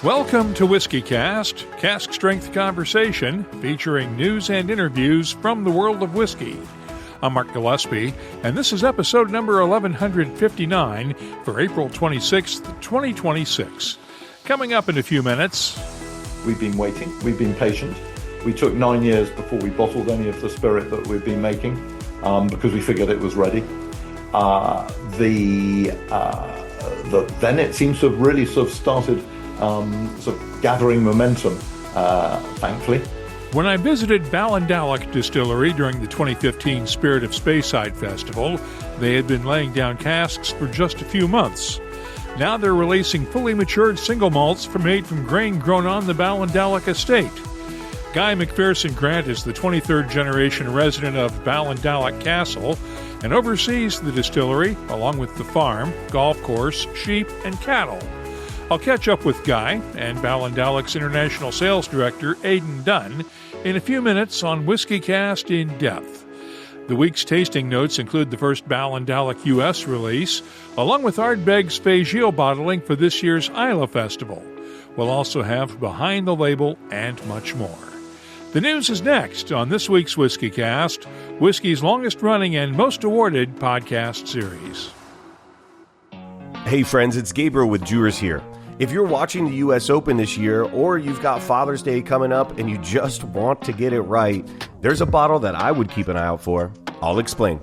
Welcome to WhiskyCast, cask strength conversation featuring news and interviews from the world of whiskey. I'm Mark Gillespie, and this is episode number 1159 for April 26th, 2026. Coming up in a few minutes. We've been waiting, we've been patient. We took 9 years before we bottled any of the spirit that we've been making because we figured it was ready. Then it seems to have really sort of started sort of gathering momentum, thankfully. When I visited Ballindalloch Distillery during the 2015 Spirit of Speyside Festival, they had been laying down casks for just a few months. Now they're releasing fully matured single malts made from grain grown on the Ballindalloch Estate. Guy McPherson-Grant is the 23rd generation resident of Ballindalloch Castle and oversees the distillery along with the farm, golf course, sheep, and cattle. I'll catch up with Guy and Ballindalloch's International Sales Director, Aidan Dunn, in a few minutes on WhiskyCast In-Depth. The week's tasting notes include the first Ballindalloch U.S. release, along with Ardbeg Feis Ile bottling for this year's Islay Festival. We'll also have Behind the Label and much more. The news is next on this week's WhiskyCast, whiskey's longest-running and most awarded podcast series. Hey friends, it's Gabriel with Jewers here. If you're watching the U.S. Open this year, or you've got Father's Day coming up and you just want to get it right, there's a bottle that I would keep an eye out for. I'll explain.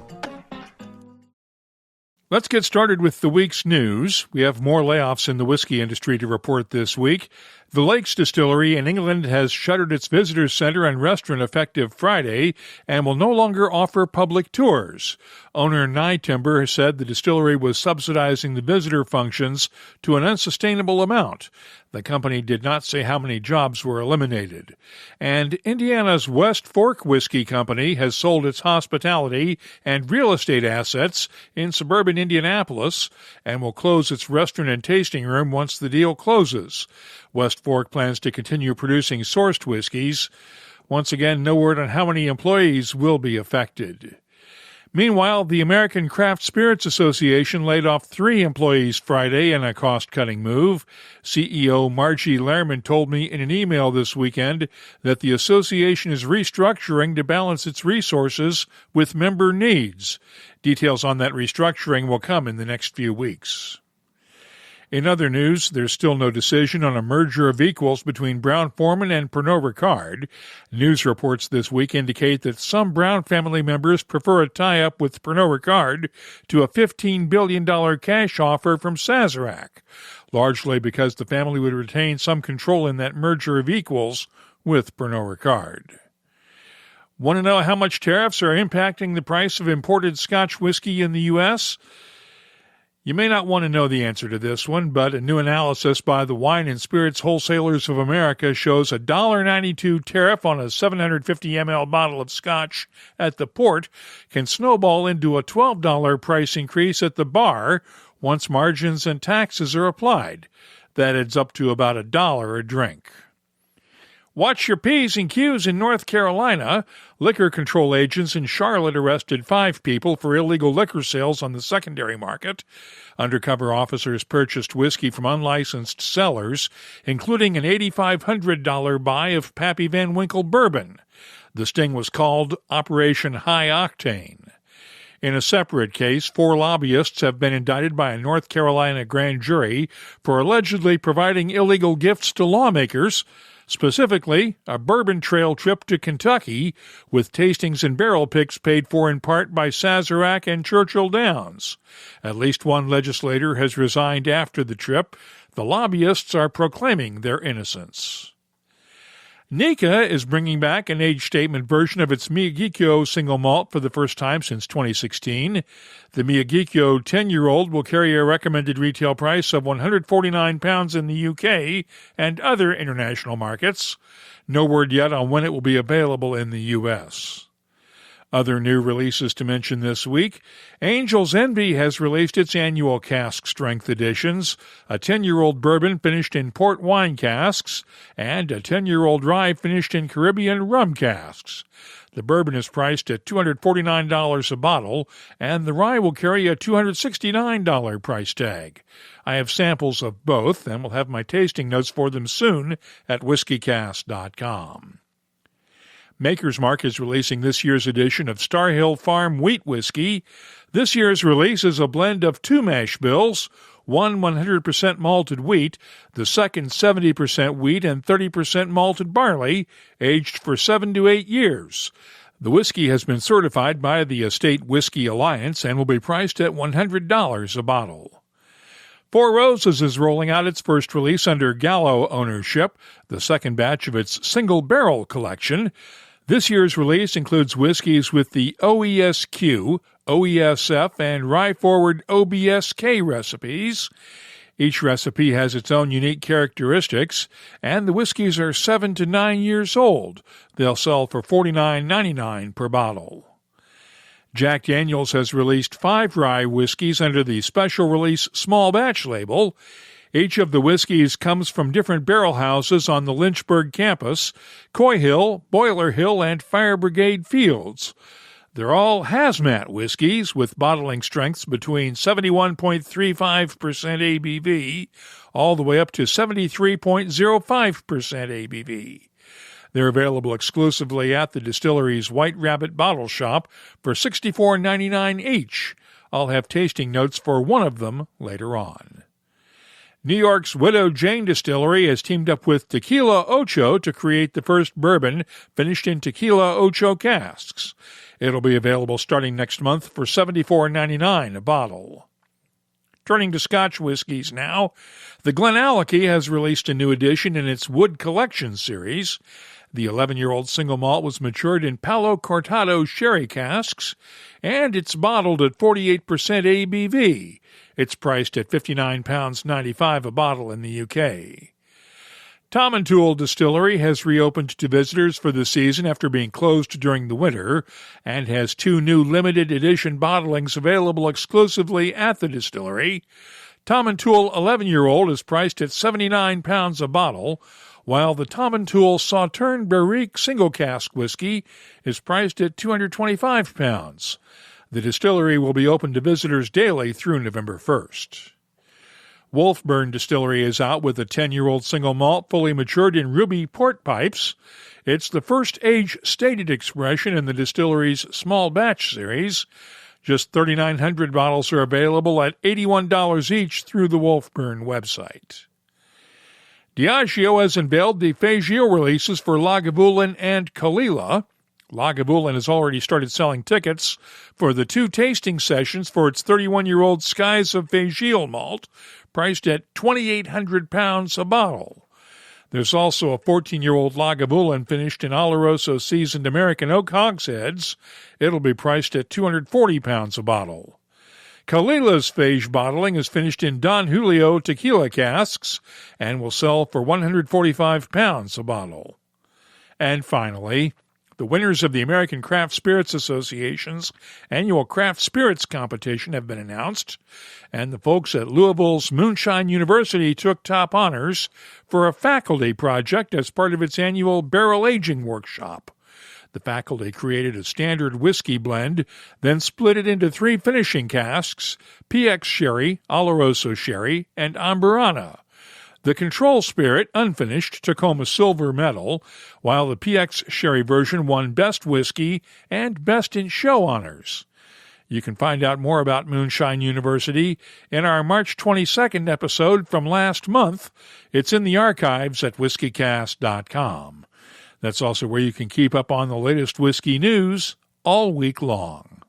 Let's get started with the week's news. We have more layoffs in the whiskey industry to report this week. The Lakes Distillery in England has shuttered its visitor center and restaurant effective Friday and will no longer offer public tours. Owner Nye Timber has said the distillery was subsidizing the visitor functions to an unsustainable amount. The company did not say how many jobs were eliminated. And Indiana's West Fork Whiskey Company has sold its hospitality and real estate assets in suburban Indianapolis and will close its restaurant and tasting room once the deal closes. West Fork plans to continue producing sourced whiskeys. Once again, no word on how many employees will be affected. Meanwhile, the American Craft Spirits Association laid off 3 employees Friday in a cost-cutting move. CEO Margie Lehrman told me in an email this weekend that the association is restructuring to balance its resources with member needs. Details on that restructuring will come in the next few weeks. In other news, there's still no decision on a merger of equals between Brown-Forman and Pernod Ricard. News reports this week indicate that some Brown family members prefer a tie-up with Pernod Ricard to a $15 billion cash offer from Sazerac, largely because the family would retain some control in that merger of equals with Pernod Ricard. Want to know how much tariffs are impacting the price of imported Scotch whiskey in the U.S.? You may not want to know the answer to this one, but a new analysis by the Wine and Spirits Wholesalers of America shows a $1.92 tariff on a 750 ml bottle of Scotch at the port can snowball into a $12 price increase at the bar once margins and taxes are applied. That adds up to about $1 a drink. Watch your P's and Q's in North Carolina. Liquor control agents in Charlotte arrested 5 people for illegal liquor sales on the secondary market. Undercover officers purchased whiskey from unlicensed sellers, including an $8,500 buy of Pappy Van Winkle bourbon. The sting was called Operation High Octane. In a separate case, 4 lobbyists have been indicted by a North Carolina grand jury for allegedly providing illegal gifts to lawmakers, specifically a bourbon trail trip to Kentucky with tastings and barrel picks paid for in part by Sazerac and Churchill Downs. At least one legislator has resigned after the trip. The lobbyists are proclaiming their innocence. Nikka is bringing back an age statement version of its Miyagikyo single malt for the first time since 2016. The Miyagikyo 10-year-old will carry a recommended retail price of £149 in the UK and other international markets. No word yet on when it will be available in the US. Other new releases to mention this week. Angel's Envy has released its annual cask strength editions, a 10-year-old bourbon finished in port wine casks, and a 10-year-old rye finished in Caribbean rum casks. The bourbon is priced at $249 a bottle, and the rye will carry a $269 price tag. I have samples of both, and will have my tasting notes for them soon at WhiskyCast.com. Maker's Mark is releasing this year's edition of Star Hill Farm Wheat Whiskey. This year's release is a blend of two mash bills, one 100% malted wheat, the second 70% wheat and 30% malted barley, aged for 7 to 8 years. The whiskey has been certified by the Estate Whiskey Alliance and will be priced at $100 a bottle. Four Roses is rolling out its first release under Gallo ownership, the second batch of its single barrel collection. This year's release includes whiskeys with the OESQ, OESF, and Rye Forward OBSK recipes. Each recipe has its own unique characteristics, and the whiskeys are 7 to 9 years old. They'll sell for $49.99 per bottle. Jack Daniel's has released 5 rye whiskeys under the special release small batch label. Each of the whiskeys comes from different barrel houses on the Lynchburg campus, Coy Hill, Boiler Hill, and Fire Brigade Fields. They're all hazmat whiskeys with bottling strengths between 71.35% ABV all the way up to 73.05% ABV. They're available exclusively at the distillery's White Rabbit bottle shop for $64.99 each. I'll have tasting notes for one of them later on. New York's Widow Jane Distillery has teamed up with Tequila Ocho to create the first bourbon finished in Tequila Ocho casks. It'll be available starting next month for $74.99 a bottle. Turning to Scotch whiskies now, the Glenallachie has released a new edition in its Wood Collection series. The 11-year-old single malt was matured in Palo Cortado sherry casks, and it's bottled at 48% ABV. It's priced at £59.95 a bottle in the UK. Tom & Toole Distillery has reopened to visitors for the season after being closed during the winter and has 2 new limited edition bottlings available exclusively at the distillery. Tom & Toole 11-year-old is priced at £79 a bottle, while the Tom & Toole Sauterne Barrique single cask whiskey is priced at £225. The distillery will be open to visitors daily through November 1st. Wolfburn Distillery is out with a 10-year-old single malt fully matured in ruby port pipes. It's the first age-stated expression in the distillery's small batch series. Just 3,900 bottles are available at $81 each through the Wolfburn website. Diageo has unveiled the Feis Ile releases for Lagavulin and Kalila. Lagavulin has already started selling tickets for the 2 tasting sessions for its 31-year-old Skies of Feis Ile malt, priced at £2,800 a bottle. There's also a 14-year-old Lagavulin finished in Oloroso seasoned American oak hogsheads. It'll be priced at £240 a bottle. Kalila's Feis bottling is finished in Don Julio tequila casks and will sell for £145 a bottle. And finally, the winners of the American Craft Spirits Association's annual Craft Spirits competition have been announced, and the folks at Louisville's Moonshine University took top honors for a faculty project as part of its annual barrel aging workshop. The faculty created a standard whiskey blend, then split it into 3 finishing casks, PX Sherry, Oloroso Sherry, and Amburana. The control spirit, unfinished, took home a silver medal, while the PX Sherry version won Best Whiskey and Best in Show honors. You can find out more about Moonshine University in our March 22nd episode from last month. It's in the archives at WhiskyCast.com. That's also where you can keep up on the latest whiskey news all week long.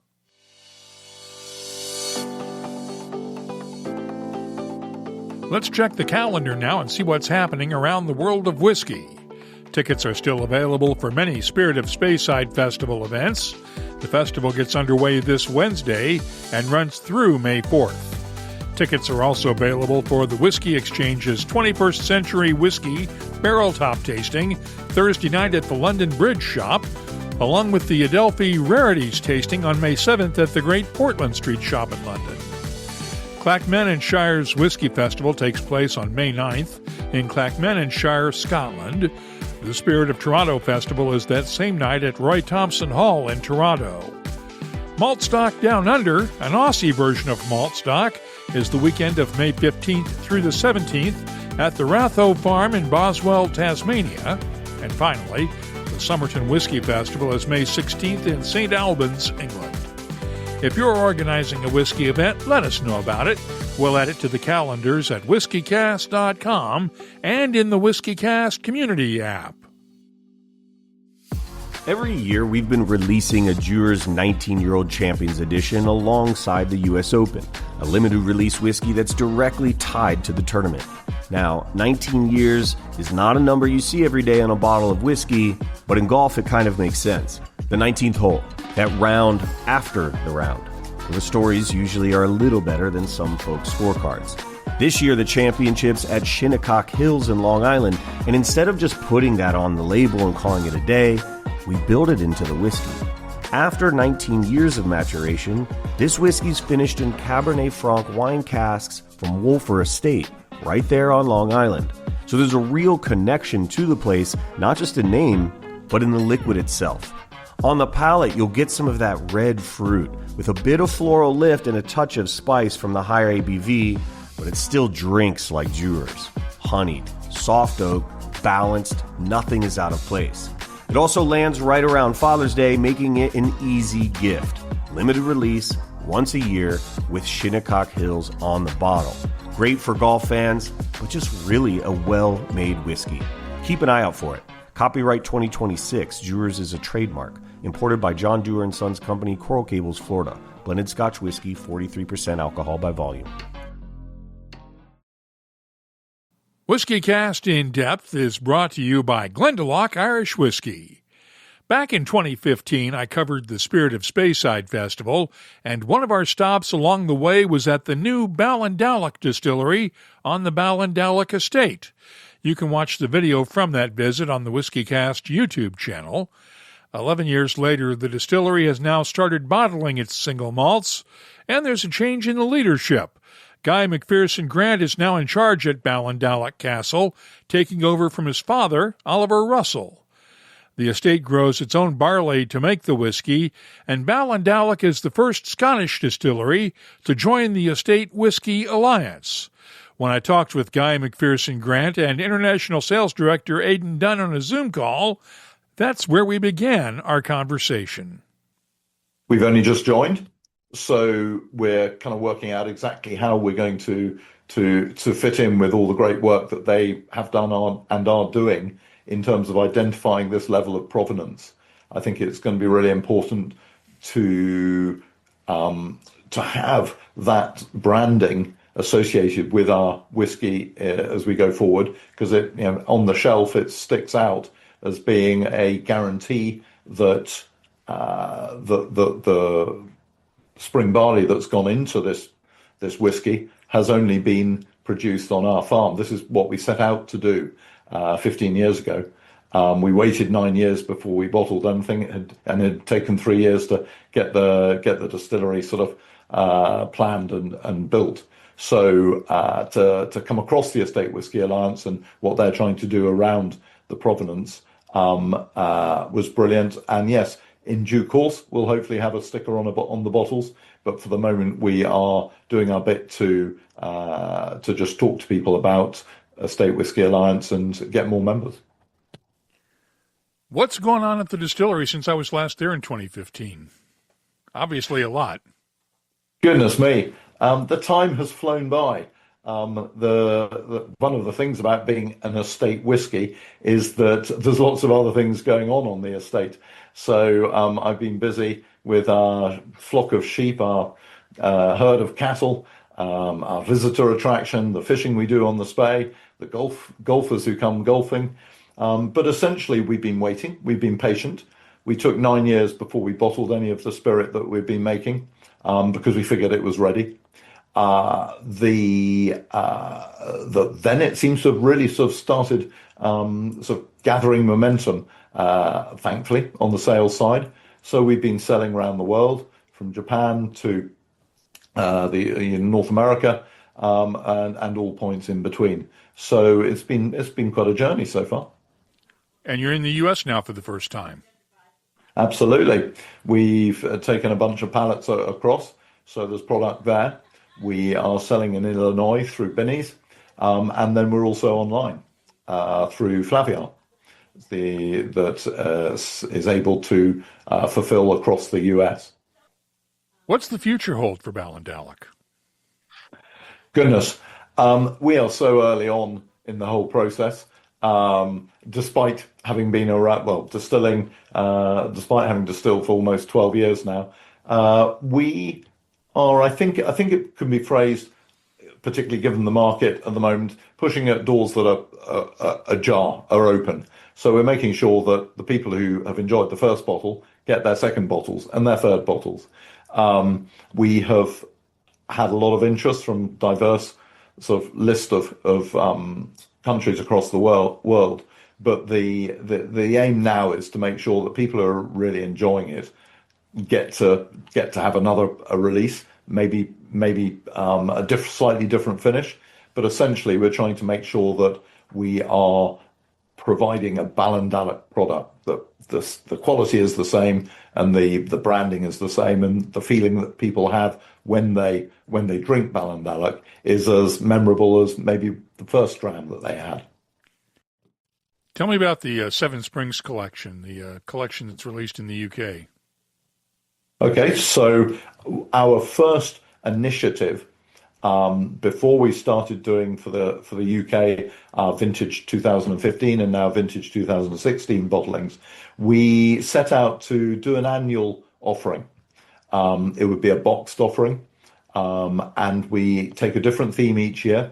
Let's check the calendar now and see what's happening around the world of whiskey. Tickets are still available for many Spirit of Speyside Festival events. The festival gets underway this Wednesday and runs through May 4th. Tickets are also available for the Whiskey Exchange's 21st Century Whiskey Barrel Top Tasting Thursday night at the London Bridge Shop, along with the Adelphi Rarities Tasting on May 7th at the Great Portland Street Shop in London. Clackmannonshire's Whiskey Festival takes place on May 9th in Clackmannanshire, Scotland. The Spirit of Toronto Festival is that same night at Roy Thompson Hall in Toronto. Malt Stock Down Under, an Aussie version of Malt Stock, is the weekend of May 15th through the 17th at the Ratho Farm in Boswell, Tasmania. And finally, the Somerton Whisky Festival is May 16th in St. Albans, England. If you're organizing a whiskey event, let us know about it. We'll add it to the calendars at WhiskyCast.com and in the WhiskyCast community app. Every year, we've been releasing a Dewar's 19-Year-Old Champions Edition alongside the U.S. Open, a limited-release whiskey that's directly tied to the tournament. Now, 19 years is not a number you see every day on a bottle of whiskey, but in golf it kind of makes sense. The 19th hole, that round after the round, where the stories usually are a little better than some folks' scorecards. This year, the championships at Shinnecock Hills in Long Island, and instead of just putting that on the label and calling it a day, we build it into the whiskey. After 19 years of maturation, this whiskey's finished in Cabernet Franc wine casks from Wolfer Estate, right there on Long Island. So there's a real connection to the place, not just in name, but in the liquid itself. On the palate, you'll get some of that red fruit, with a bit of floral lift and a touch of spice from the higher ABV, but it still drinks like Dewar's. Honeyed, soft oak, balanced, nothing is out of place. It also lands right around Father's Day, making it an easy gift. Limited release, once a year, with Shinnecock Hills on the bottle. Great for golf fans, but just really a well-made whiskey. Keep an eye out for it. Copyright 2026, Dewar's is a trademark. Imported by John Dewar & Sons Company, Coral Gables, Florida. Blended Scotch whiskey, 43% alcohol by volume. WhiskyCast In-Depth is brought to you by Glendalough Irish Whiskey. Back in 2015, I covered the Spirit of Speyside Festival, and one of our stops along the way was at the new Ballindalloch Distillery on the Ballindalloch Estate. You can watch the video from that visit on the WhiskyCast YouTube channel. 11 years later, the distillery has now started bottling its single malts, and there's a change in the leadership. Guy McPherson-Grant is now in charge at Ballindalloch Castle, taking over from his father, Oliver Russell. The estate grows its own barley to make the whiskey, and Ballindalloch is the first Scottish distillery to join the Estate Whiskey Alliance. When I talked with Guy McPherson-Grant and International Sales Director Aidan Dunn on a Zoom call, that's where we began our conversation. We've only just joined, so we're kind of working out exactly how we're going to fit in with all the great work that they have done and are doing in terms of identifying this level of provenance. I think it's going to be really important to have that branding associated with our whiskey as we go forward, because it, on the shelf it sticks out as being a guarantee that the spring barley that's gone into this whiskey has only been produced on our farm. This is what we set out to do 15 years ago. We waited 9 years before we bottled anything, and it had taken 3 years to get the distillery sort of planned and built. So to come across the Estate Whiskey Alliance and what they're trying to do around the provenance was brilliant. And yes, in due course, we'll hopefully have a sticker on the bottles. But for the moment, we are doing our bit to just talk to people about Estate Whiskey Alliance and get more members. What's going on at the distillery since I was last there in 2015? Obviously a lot. Goodness me. The time has flown by. One of the things about being an estate whiskey is that there's lots of other things going on the estate. So I've been busy with our flock of sheep, our herd of cattle, our visitor attraction, the fishing we do on the Spey, the golfers who come golfing. But essentially, we've been waiting. We've been patient. We took 9 years before we bottled any of the spirit that we've been making because we figured it was ready. Then it seems to have really sort of started sort of gathering momentum, thankfully, on the sales side. So we've been selling around the world, from Japan to North America, and all points in between. So it's been quite a journey so far. And you're in the U.S. now for the first time. Absolutely. We've taken a bunch of pallets across, so there's product there. We are selling in Illinois through Binny's, and then we're also online through Flaviar, that is able to fulfill across the U.S. What's the future hold for Ballindalloch? Goodness, we are so early on in the whole process. Despite having been around, distilling, despite having distilled for almost 12 years now, we are, I think it can be phrased, particularly given the market at the moment, pushing at doors that are ajar, are open. So we're making sure that the people who have enjoyed the first bottle get their second bottles and their third bottles. We have had a lot of interest from diverse sort of list of countries across the world, but the aim now is to make sure that people who are really enjoying it get to have a release, maybe a slightly different finish, but essentially we're trying to make sure that we are providing a Ballindalloch product, that the quality is the same and the branding is the same, and the feeling that people have when they drink Ballindalloch is as memorable as maybe the first dram that they had. Tell me about the Seven Springs collection, the collection that's released in the UK. Okay, so our first initiative, before we started doing for the UK vintage 2015 and now vintage 2016 bottlings, we set out to do an annual offering. It would be a boxed offering, and we take a different theme each year.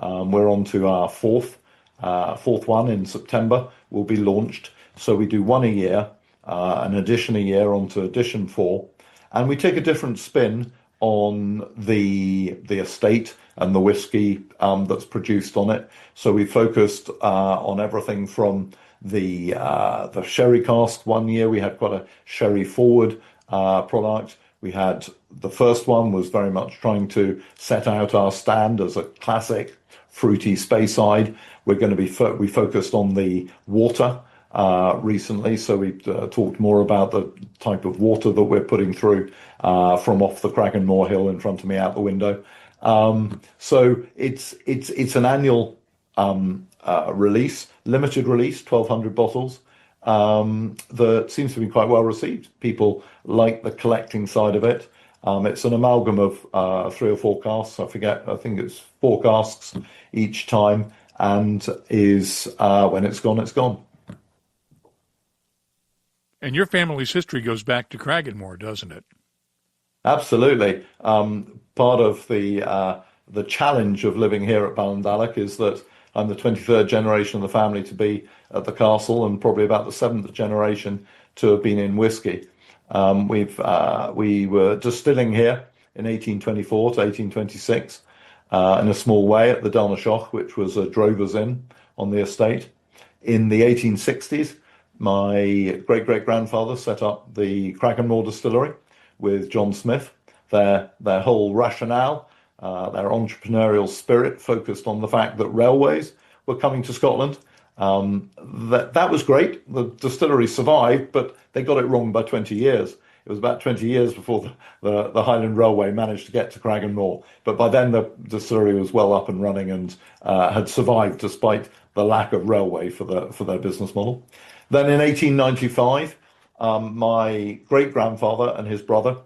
We're on to our fourth one in September will be launched. So we do one a year, an edition a year onto edition 4, and we take a different spin on the estate and the whiskey that's produced on it. So we focused on everything from the sherry cask. One year we had quite a sherry forward product. We had the first one was very much trying to set out our stand as a classic fruity Speyside. We're going to be we focused on the water recently, so we talked more about the type of water that we're putting through from off the Cragganmore Hill in front of me out the window. So it's an annual release, limited release, 1,200 bottles. That seems to be quite well received. People like the collecting side of it. It's an amalgam of 3 or 4 casks. I think it's 4 casks each time, and is when it's gone, it's gone. And your family's history goes back to Cragganmore, doesn't it? Absolutely. Part of the challenge of living here at Ballindalloch is that I'm the 23rd generation of the family to be at the castle, and probably about the 7th generation to have been in whisky. We were distilling here in 1824 to 1826 in a small way at the Dalneshoch, which was a drover's inn on the estate. In the 1860s, my great-great-grandfather set up the Cragganmore distillery with John Smith. Their whole rationale, their entrepreneurial spirit focused on the fact that railways were coming to Scotland. That was great. The distillery survived, but they got it wrong by 20 years. It was about 20 years before the Highland Railway managed to get to Cragganmore. But by then the distillery was well up and running and had survived despite the lack of railway for their business model. Then in 1895, my great-grandfather and his brother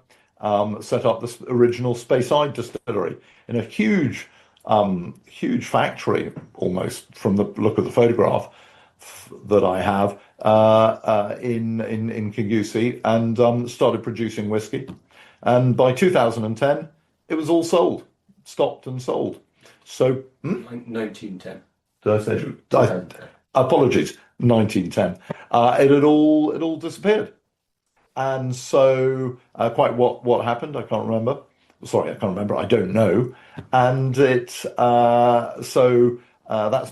set up this original Speyside distillery in a huge factory, almost from the look of the photograph that I have, in Kingussie, and started producing whiskey. And by 2010, it was all sold, stocked and sold. So 1910. Did I say? Apologies, 1910. It had all disappeared. And so quite what happened, I can't remember. Sorry, I can't remember. I don't know. And that's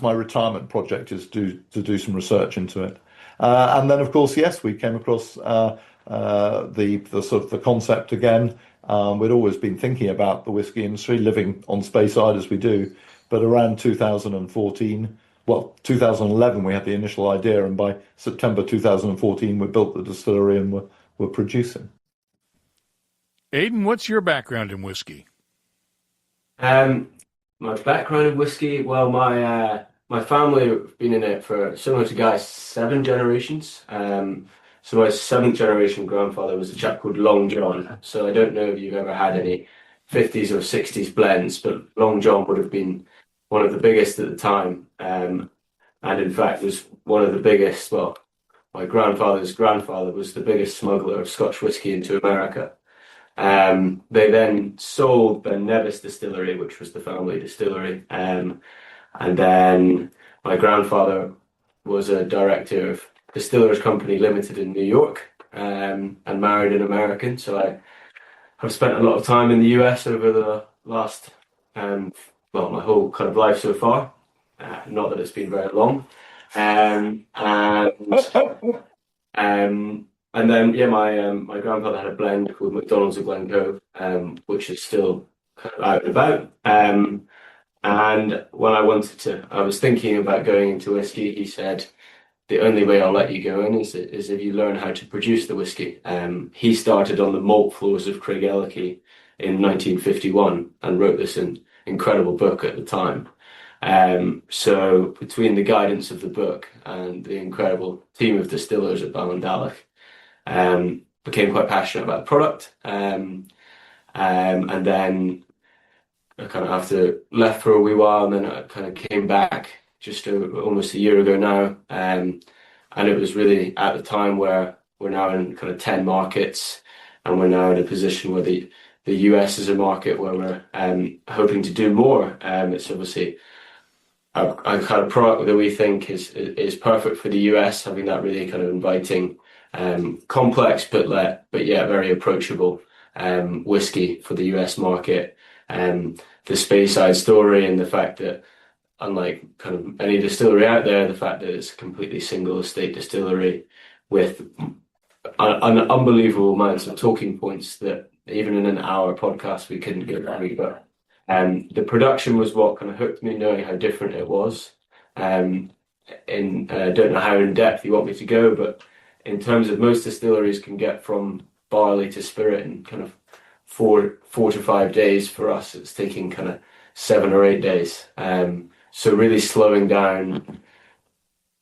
my retirement project, is to do some research into it. And then, of course, yes, we came across the sort of the concept again. We'd always been thinking about the whiskey industry, living on Speyside as we do. But around 2014, well, 2011 we had the initial idea, and by September 2014 we built the distillery and were producing. Aidan, what's your background in whiskey? My background in whiskey, well, my family have been in it for, similar to Guy's, 7 generations. So my 7th generation grandfather was a chap called Long John. So I don't know if you've ever had any 50s or 60s blends, but Long John would have been one of the biggest at the time. And in fact was one of the biggest, well, my grandfather's grandfather was the biggest smuggler of Scotch whiskey into America. They then sold Ben Nevis Distillery, which was the family distillery. And then my grandfather was a director of Distillers Company Limited in New York, and married an American. So I have spent a lot of time in the US over the last, my whole kind of life so far. Not that it's been very long. And then, my grandfather had a blend called McDonald's of Glencoe, which is still kind of out and about. And when I was thinking about going into whiskey, he said, the only way I'll let you go in is if you learn how to produce the whiskey. He started on the malt floors of Craig Ellachie in 1951 and wrote this incredible book at the time. So between the guidance of the book and the incredible team of distillers at Ballindalloch, became quite passionate about the product. And then I kind of after left for a wee while, and then I kind of came back just almost a year ago now. And it was really at the time where we're now in kind of 10 markets, and we're now in a position where the US is a market where we're hoping to do more. It's obviously a kind of product that we think is perfect for the US, having that really kind of inviting, complex but yeah, very approachable whiskey for the US market. The Speyside story, and the fact that, unlike kind of any distillery out there, the fact that it's a completely single estate distillery with an unbelievable amounts of talking points that even in an hour podcast we couldn't get through. But the production was what kind of hooked me, knowing how different it was. I don't know how in depth you want me to go, but in terms of most distilleries can get from barley to spirit in kind of 4 to 5 days. For us, it's taking kind of 7 or 8 days. So really slowing down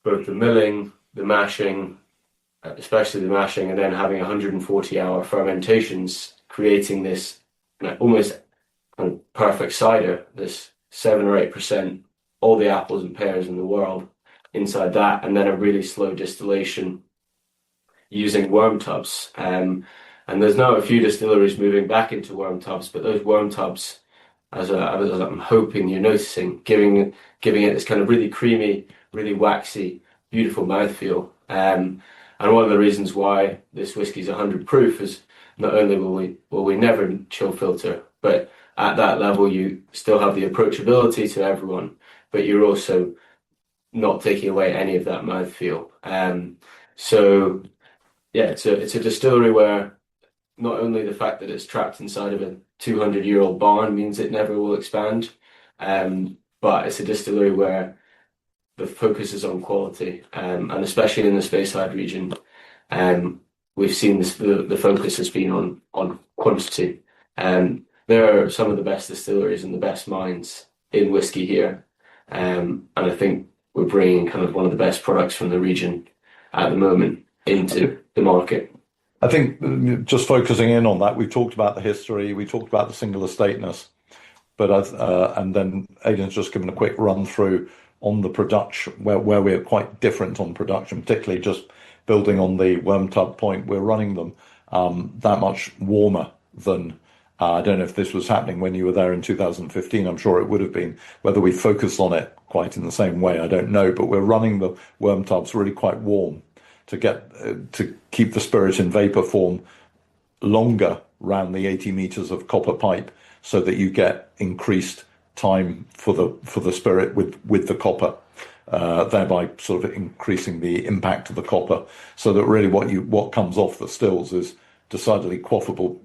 both the milling, the mashing, especially the mashing, and then having 140-hour fermentations, creating this almost kind of perfect cider, this 7 or 8%, all the apples and pears in the world inside that, and then a really slow distillation using worm tubs. And there's now a few distilleries moving back into worm tubs, but those worm tubs, as I'm hoping you're noticing, giving it this kind of really creamy, really waxy, beautiful mouthfeel. And one of the reasons why this whiskey is 100 proof is not only will we never chill filter, but at that level you still have the approachability to everyone, but you're also not taking away any of that mouthfeel. So yeah, it's a distillery where not only the fact that it's trapped inside of a 200-year-old barn means it never will expand, but it's a distillery where the focus is on quality, and especially in the Speyside region, we've seen the focus has been on quantity. There are some of the best distilleries and the best mines in whiskey here, and I think we're bringing kind of one of the best products from the region at the moment into the market. I think just focusing in on that, we talked about the history, we talked about the single estateness, but and then Aidan's just given a quick run through on the production, where we're quite different on production, particularly just building on the worm tub point. We're running them that much warmer than, I don't know if this was happening when you were there in 2015, I'm sure it would have been. Whether we focused on it quite in the same way, I don't know, but we're running the worm tubs really quite warm to keep the spirit in vapor form longer around the 80 meters of copper pipe, so that you get increased time for the spirit with the copper, thereby sort of increasing the impact of the copper, so that really what comes off the stills is decidedly quaffable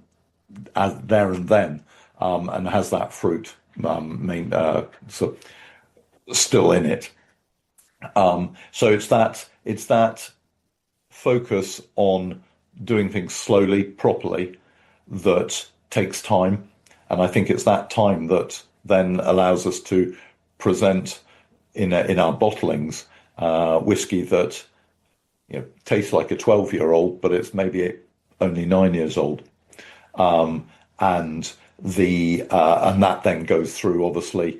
as there and then, and has that fruit still in it. So it's that focus on doing things slowly, properly, that takes time. And I think it's that time that then allows us to present in our bottlings whiskey that tastes like a 12-year-old, but it's maybe only 9 years old. And that then goes through, obviously,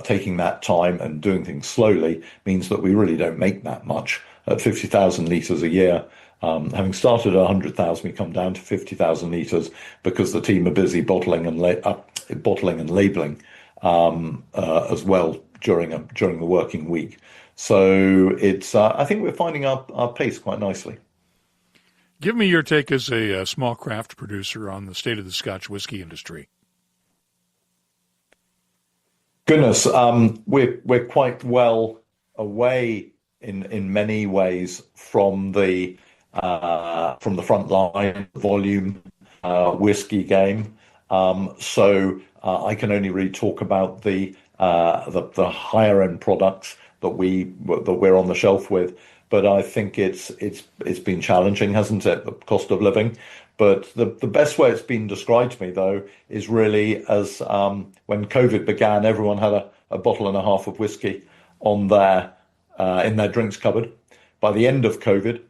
taking that time and doing things slowly means that we really don't make that much. At 50,000 litres a year, having started at 100,000, we come down to 50,000 litres because the team are busy bottling and labelling as well during the working week. So it's I think we're finding our pace quite nicely. Give me your take as a small craft producer on the state of the Scotch whisky industry. Goodness, we're quite well away in many ways from the front line volume whiskey game. So I can only really talk about the higher end products that we're on the shelf with. But I think it's been challenging, hasn't it? The cost of living. But the best way it's been described to me, though, is really as when COVID began, everyone had a bottle and a half of whiskey on in their drinks cupboard. By the end of COVID,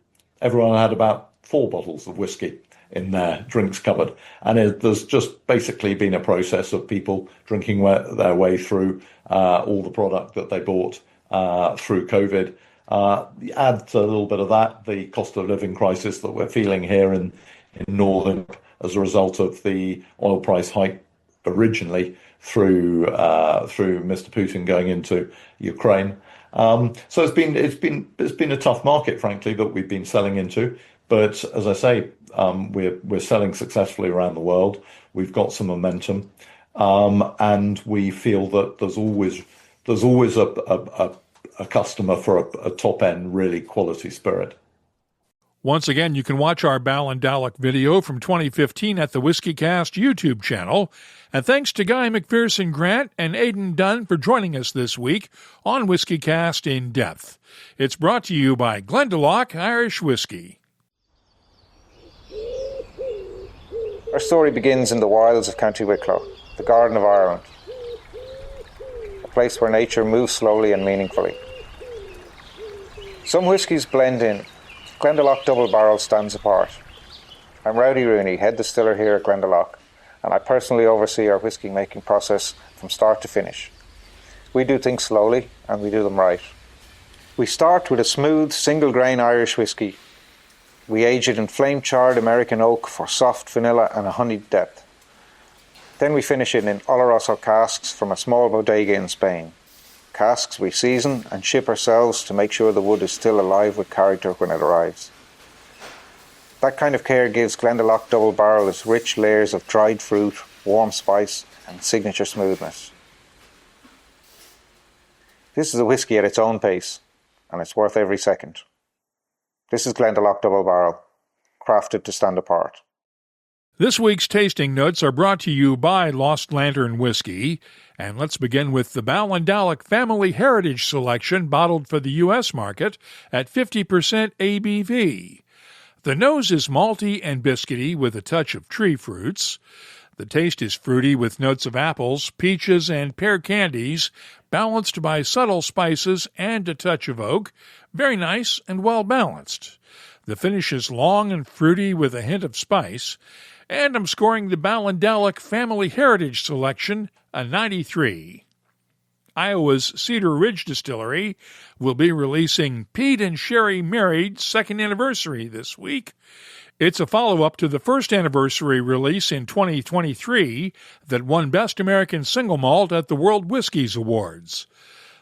everyone had about 4 bottles of whiskey in their drinks cupboard. And there's just basically been a process of people drinking their way through all the product that they bought through COVID. Add to a little bit of that the cost of living crisis that we're feeling here in Northern as a result of the oil price hike originally through Mr. Putin going into Ukraine. So it's been a tough market, frankly, that we've been selling into. But as I say, we're selling successfully around the world. We've got some momentum, and we feel that there's always a customer for a top end, really quality spirit. Once again, you can watch our Ballindalloch video from 2015 at the WhiskyCast YouTube channel. And thanks to Guy McPherson-Grant and Aidan Dunn for joining us this week on WhiskyCast In-Depth. It's brought to you by Glendalough Irish Whiskey. Our story begins in the wilds of County Wicklow, the Garden of Ireland, a place where nature moves slowly and meaningfully. Some whiskies blend in. Glendalough Double Barrel stands apart. I'm Rowdy Rooney, head distiller here at Glendalough, and I personally oversee our whiskey making process from start to finish. We do things slowly, and we do them right. We start with a smooth, single-grain Irish whiskey. We age it in flame-charred American oak for soft vanilla and a honeyed depth. Then we finish it in Oloroso casks from a small bodega in Spain. Casks we season and ship ourselves to make sure the wood is still alive with character when it arrives. That kind of care gives Glendalough Double Barrel its rich layers of dried fruit, warm spice and signature smoothness. This is a whiskey at its own pace, and it's worth every second. This is Glendalough Double Barrel, crafted to stand apart. This week's tasting notes are brought to you by Lost Lantern Whiskey, and let's begin with the Ballindalloch Family Heritage Selection bottled for the U.S. market at 50% ABV. The nose is malty and biscuity with a touch of tree fruits. The taste is fruity with notes of apples, peaches, and pear candies, balanced by subtle spices and a touch of oak. Very nice and well balanced. The finish is long and fruity with a hint of spice. And I'm scoring the Ballindalloch Family Heritage Selection a 93. Iowa's Cedar Ridge Distillery will be releasing Peat and Sherry Married 2nd anniversary this week. It's a follow-up to the first anniversary release in 2023 that won Best American Single Malt at the World Whiskies Awards.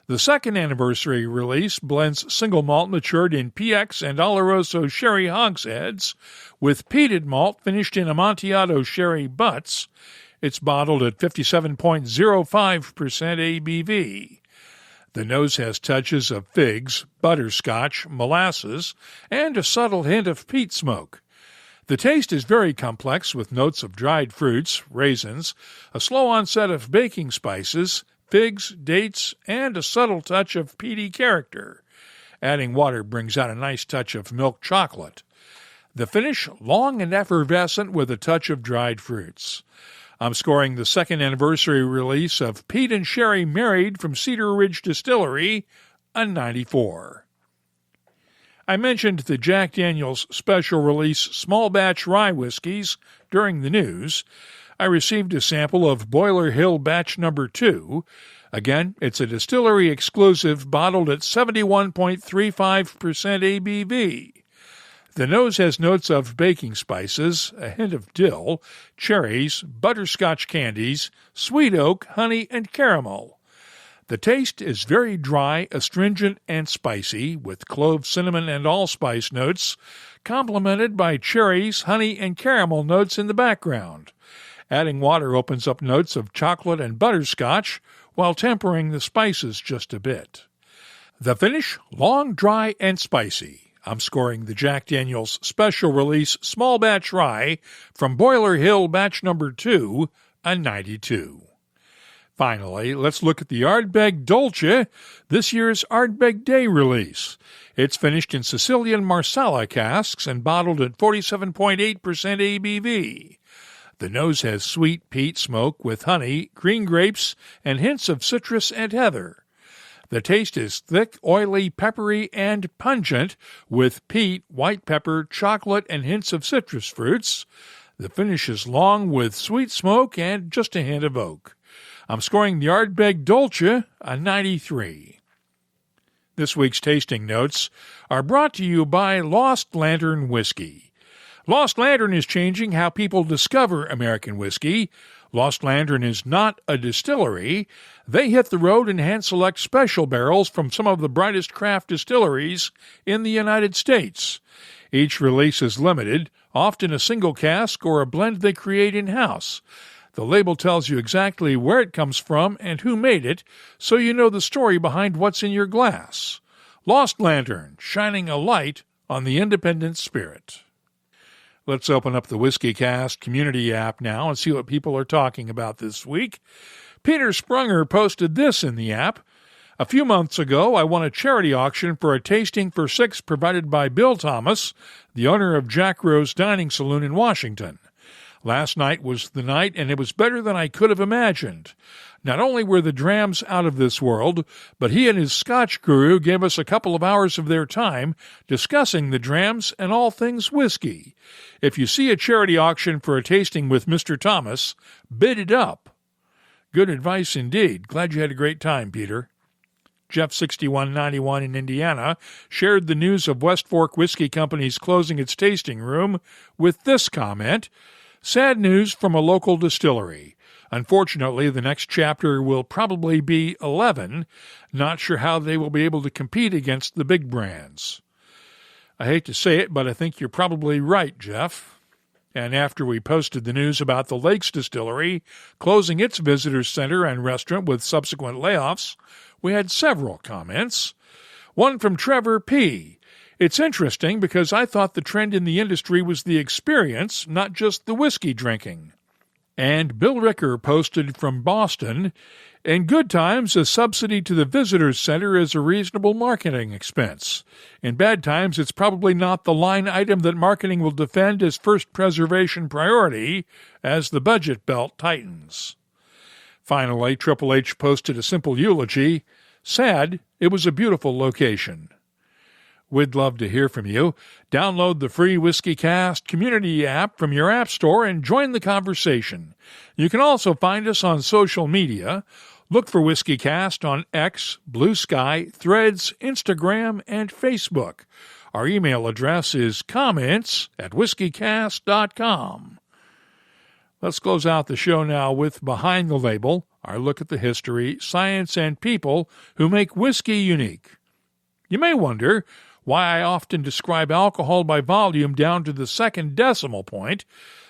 The second anniversary release blends single malt matured in PX and Oloroso sherry hogsheads with peated malt finished in Amontillado sherry butts. It's bottled at 57.05% ABV. The nose has touches of figs, butterscotch, molasses, and a subtle hint of peat smoke. The taste is very complex with notes of dried fruits, raisins, a slow onset of baking spices, figs, dates, and a subtle touch of peaty character. Adding water brings out a nice touch of milk chocolate. The finish, long and effervescent with a touch of dried fruits. I'm scoring the second anniversary release of Peat and Sherry Married from Cedar Ridge Distillery, a 94. I mentioned the Jack Daniel's special release small batch rye whiskies during the news. I received a sample of Boiler Hill Batch No. 2. Again, it's a distillery exclusive bottled at 71.35% ABV. The nose has notes of baking spices, a hint of dill, cherries, butterscotch candies, sweet oak, honey, and caramel. The taste is very dry, astringent, and spicy, with clove, cinnamon, and allspice notes, complemented by cherries, honey, and caramel notes in the background. Adding water opens up notes of chocolate and butterscotch, while tempering the spices just a bit. The finish, long, dry, and spicy. I'm scoring the Jack Daniel's special release small batch rye from Boiler Hill Batch No. 2, a 92. Finally, let's look at the Ardbeg Dolce, this year's Ardbeg Day release. It's finished in Sicilian Marsala casks and bottled at 47.8% ABV. The nose has sweet peat smoke with honey, green grapes, and hints of citrus and heather. The taste is thick, oily, peppery, and pungent, with peat, white pepper, chocolate, and hints of citrus fruits. The finish is long with sweet smoke and just a hint of oak. I'm scoring the Ardbeg Dolce a 93. This week's tasting notes are brought to you by Lost Lantern Whiskey. Lost Lantern is changing how people discover American whiskey. Lost Lantern is not a distillery. They hit the road and hand-select special barrels from some of the brightest craft distilleries in the United States. Each release is limited, often a single cask or a blend they create in-house. The label tells you exactly where it comes from and who made it, so you know the story behind what's in your glass. Lost Lantern, shining a light on the independent spirit. Let's open up the WhiskyCast community app now and see what people are talking about this week. Peter Sprunger posted this in the app. A few months ago, I won a charity auction for a tasting for six provided by Bill Thomas, the owner of Jack Rose Dining Saloon in Washington. Last night was the night, and it was better than I could have imagined. Not only were the drams out of this world, but he and his Scotch guru gave us a couple of hours of their time discussing the drams and all things whiskey. If you see a charity auction for a tasting with Mr. Thomas, bid it up. Good advice indeed. Glad you had a great time, Peter. Jeff6191 in Indiana shared the news of West Fork Whiskey Company's closing its tasting room with this comment: sad news from a local distillery. Unfortunately, the next chapter will probably be 11. Not sure how they will be able to compete against the big brands. I hate to say it, but I think you're probably right, Jeff. And after we posted the news about the Lakes Distillery closing its visitor center and restaurant with subsequent layoffs, we had several comments. One from Trevor P. It's interesting because I thought the trend in the industry was the experience, not just the whiskey drinking. And Bill Ricker posted from Boston, in good times, a subsidy to the visitors center is a reasonable marketing expense. In bad times, it's probably not the line item that marketing will defend as first preservation priority as the budget belt tightens. Finally, Triple H posted a simple eulogy. Sad, it was a beautiful location. We'd love to hear from you. Download the free WhiskyCast community app from your app store and join the conversation. You can also find us on social media. Look for WhiskyCast on X, Blue Sky, Threads, Instagram, and Facebook. Our email address is comments@whiskycast.com. Let's close out the show now with Behind the Label, our look at the history, science, and people who make whiskey unique. You may wonder why I often describe alcohol by volume down to the second decimal point,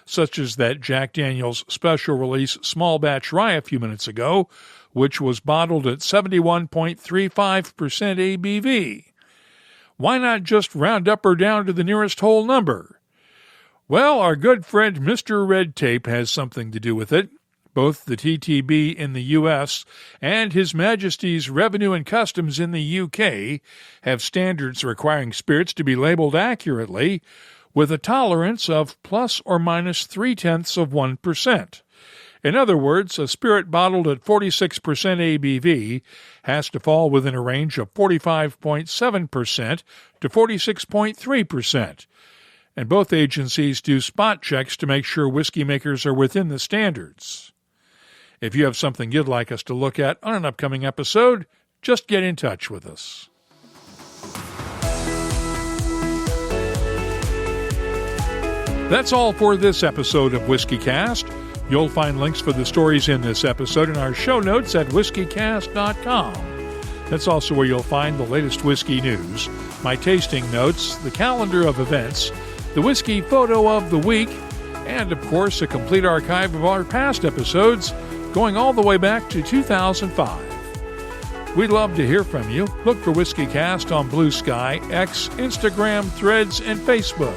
such as that Jack Daniel's special release small batch rye a few minutes ago, which was bottled at 71.35% ABV. Why not just round up or down to the nearest whole number? Well, our good friend Mr. Red Tape has something to do with it. Both the TTB in the U.S. and His Majesty's Revenue and Customs in the U.K. have standards requiring spirits to be labeled accurately with a tolerance of plus or minus 0.3%. In other words, a spirit bottled at 46% ABV has to fall within a range of 45.7% to 46.3%. And both agencies do spot checks to make sure whiskey makers are within the standards. If you have something you'd like us to look at on an upcoming episode, just get in touch with us. That's all for this episode of WhiskyCast. You'll find links for the stories in this episode in our show notes at whiskycast.com. That's also where you'll find the latest whiskey news, my tasting notes, the calendar of events, the whiskey photo of the week, and, of course, a complete archive of our past episodes going all the way back to 2005. We'd love to hear from you. Look for WhiskyCast on Blue Sky, X, Instagram, Threads, and Facebook.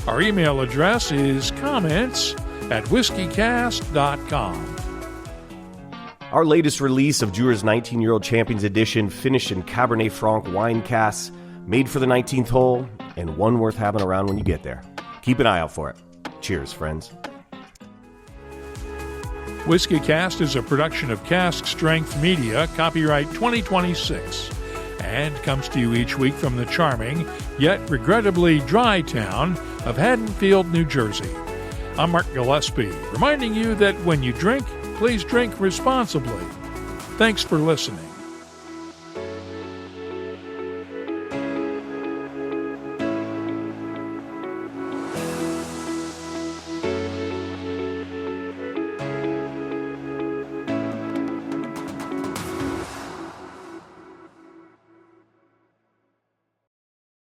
Our email address is comments@whiskycast.com. Our latest release of Dewar's 19-year-old Champions Edition, finished in Cabernet Franc wine casks, made for the 19th hole, and one worth having around when you get there. Keep an eye out for it. Cheers, friends. WhiskyCast is a production of Cask Strength Media, copyright 2026, and comes to you each week from the charming, yet regrettably dry town of Haddonfield, New Jersey. I'm Mark Gillespie, reminding you that when you drink, please drink responsibly. Thanks for listening.